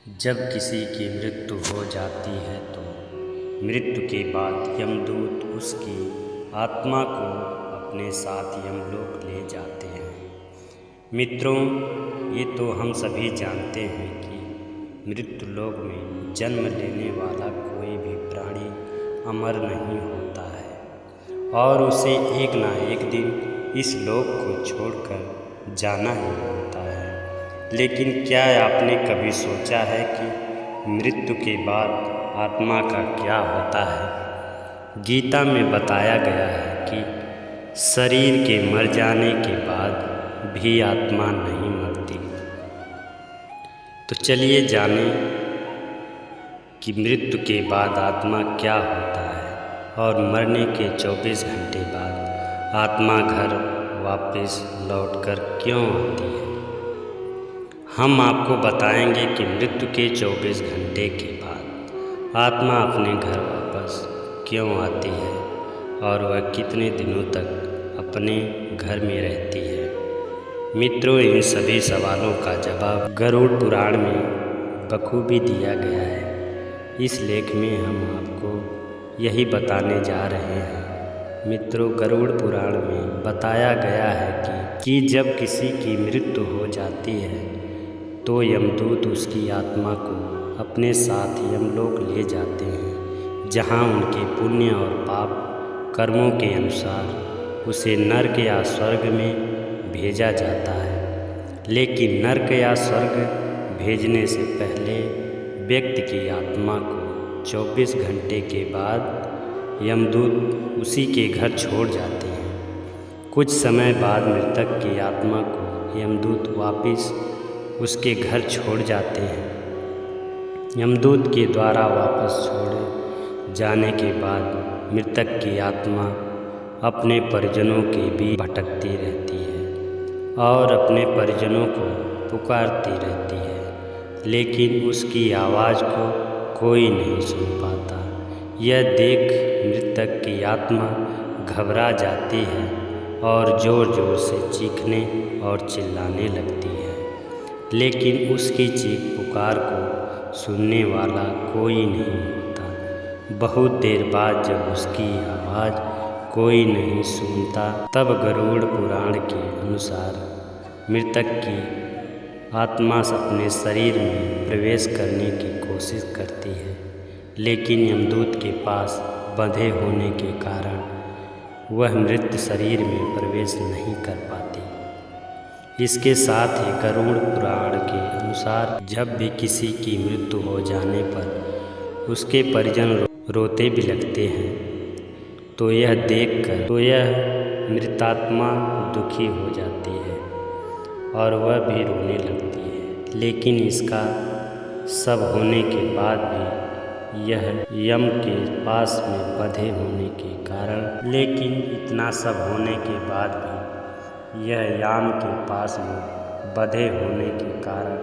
जब किसी की मृत्यु हो जाती है तो मृत्यु के बाद यमदूत उसकी आत्मा को अपने साथ यमलोक ले जाते हैं। मित्रों, ये तो हम सभी जानते हैं कि मृत्यु लोक में जन्म लेने वाला कोई भी प्राणी अमर नहीं होता है और उसे एक ना एक दिन इस लोक को छोड़कर जाना ही होता है। लेकिन क्या आपने कभी सोचा है कि मृत्यु के बाद आत्मा का क्या होता है? गीता में बताया गया है कि शरीर के मर जाने के बाद भी आत्मा नहीं मरती। तो चलिए जानें कि मृत्यु के बाद आत्मा क्या होता है और मरने के 24 घंटे बाद आत्मा घर वापस लौटकर क्यों आती है। हम आपको बताएंगे कि मृत्यु के 24 घंटे के बाद आत्मा अपने घर वापस क्यों आती है और वह कितने दिनों तक अपने घर में रहती है। मित्रों, इन सभी सवालों का जवाब गरुड़ पुराण में बखूबी दिया गया है। इस लेख में हम आपको यही बताने जा रहे हैं। मित्रों, गरुड़ पुराण में बताया गया है कि जब किसी की मृत्यु हो जाती है तो यमदूत उसकी आत्मा को अपने साथ यमलोक ले जाते हैं, जहां उनके पुण्य और पाप कर्मों के अनुसार उसे नर्क या स्वर्ग में भेजा जाता है। लेकिन नर्क या स्वर्ग भेजने से पहले व्यक्ति की आत्मा को 24 घंटे के बाद यमदूत उसी के घर छोड़ जाते हैं। कुछ समय बाद मृतक की आत्मा को यमदूत वापस उसके घर छोड़ जाते हैं। यमदूत के द्वारा वापस छोड़े जाने के बाद मृतक की आत्मा अपने परिजनों के बीच भटकती रहती है और अपने परिजनों को पुकारती रहती है, लेकिन उसकी आवाज़ को कोई नहीं सुन पाता। यह देख मृतक की आत्मा घबरा जाती है और ज़ोर ज़ोर से चीखने और चिल्लाने लगती है, लेकिन उसकी चीख पुकार को सुनने वाला कोई नहीं होता। बहुत देर बाद जब उसकी आवाज़ कोई नहीं सुनता, तब गरुड़ पुराण के अनुसार मृतक की आत्मा अपने शरीर में प्रवेश करने की कोशिश करती है, लेकिन यमदूत के पास बंधे होने के कारण वह मृत शरीर में प्रवेश नहीं कर पाती। इसके साथ ही गरुड़ पुराण के अनुसार जब भी किसी की मृत्यु हो जाने पर उसके परिजन रोते भी लगते हैं, तो यह मृतात्मा दुखी हो जाती है और वह भी रोने लगती है। लेकिन इसका सब होने के बाद भी यह यम के पास में बंधे होने के कारण इतना सब होने के बाद भी यह यम के पास में बंधे होने के कारण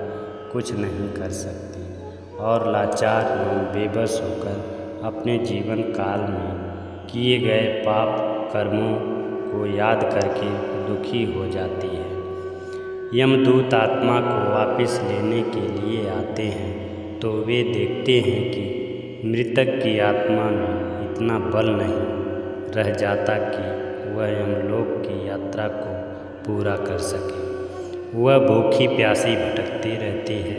कुछ नहीं कर सकती और लाचार एवं बेबस होकर अपने जीवन काल में किए गए पाप कर्मों को याद करके दुखी हो जाती है। यमदूत आत्मा को वापस लेने के लिए आते हैं तो वे देखते हैं कि मृतक की आत्मा में इतना बल नहीं रह जाता कि वह यमलोक की यात्रा को पूरा कर सके। वह भूखी प्यासी भटकती रहती है।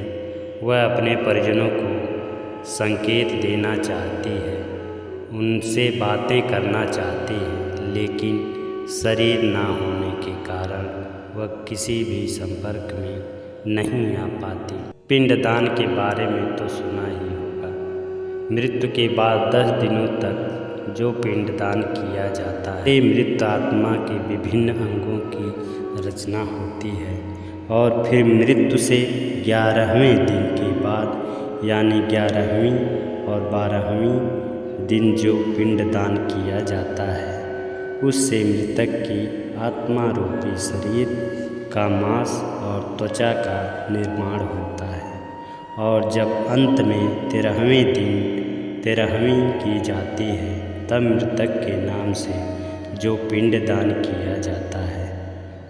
वह अपने परिजनों को संकेत देना चाहती है, उनसे बातें करना चाहती है, लेकिन शरीर ना होने के कारण वह किसी भी संपर्क में नहीं आ पाती। पिंडदान के बारे में तो सुना ही होगा। मृत्यु के बाद 10 दिनों तक जो पिंडदान किया जाता है, मृत आत्मा के विभिन्न अंगों की रचना होती है और फिर मृत्यु से 11वें दिन के बाद यानी 11वीं और 12वीं दिन जो पिंडदान किया जाता है, उससे मृतक की आत्मा रूपी शरीर का मांस और त्वचा का निर्माण होता है और जब अंत में 13वीं की जाती है, तब मृतक के नाम से जो पिंडदान किया जाता है,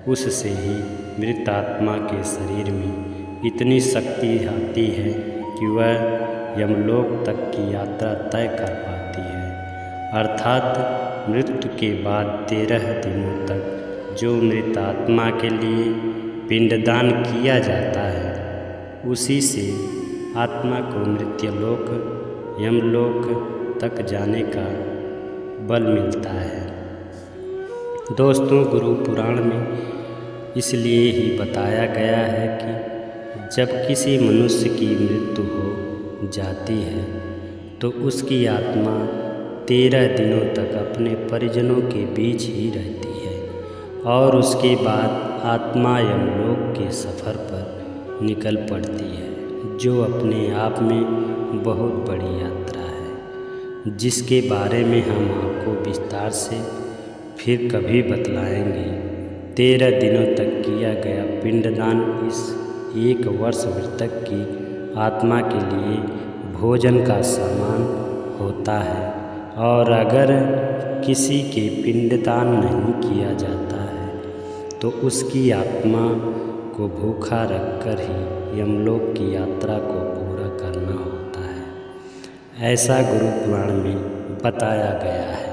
उससे ही मृत आत्मा के शरीर में इतनी शक्ति आती है कि वह यमलोक तक की यात्रा तय कर पाती है। अर्थात मृत्यु के बाद 13 दिनों तक जो मृत आत्मा के लिए पिंडदान किया जाता है, उसी से आत्मा को मृत्युलोक यमलोक तक जाने का बल मिलता है। दोस्तों, गुरु पुराण में इसलिए ही बताया गया है कि जब किसी मनुष्य की मृत्यु हो जाती है तो उसकी आत्मा 13 दिनों तक अपने परिजनों के बीच ही रहती है और उसके बाद आत्मा यमलोक के सफ़र पर निकल पड़ती है, जो अपने आप में बहुत बड़ी यात्रा है, जिसके बारे में हम आपको विस्तार से फिर कभी बतलाएंगे। 13 दिनों तक किया गया पिंडदान इस 1 वर्ष मृतक की आत्मा के लिए भोजन का सामान होता है, और अगर किसी के पिंडदान नहीं किया जाता है तो उसकी आत्मा को भूखा रखकर ही यमलोक की यात्रा को पूरा करना होता है। ऐसा गुरु पुराण में बताया गया है।